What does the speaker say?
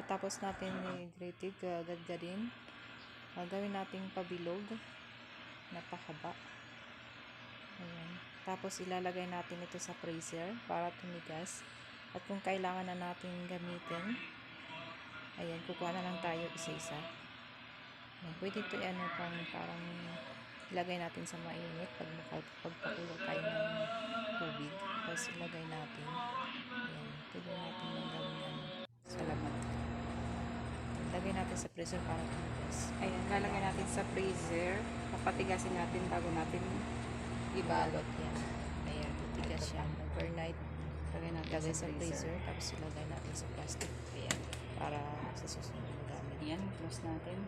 Pagkatapos natin i-grated, gadgadin, gawin nating pabilog na pakaba. Ayan. Tapos ilalagay natin ito sa freezer para tumigas. At kung kailangan na natin gamitin, ayan, kukuha na lang tayo isa-isa. Pwede ito parang ilagay natin sa mainit pagpakulo tayo ng tubig. Tapos ilagay natin. Ayan, pwede natin gawin sa laman. Lagay natin sa freezer para tumigas. Ayan, lalagay natin sa freezer. Papatigasin natin bago natin ibalot yan. Ayan, titigas siya. Overnight, lagay sa freezer. Tapos ilagay natin sa plastic. Ayan, para sa susunod na gamit. Ayan, close natin.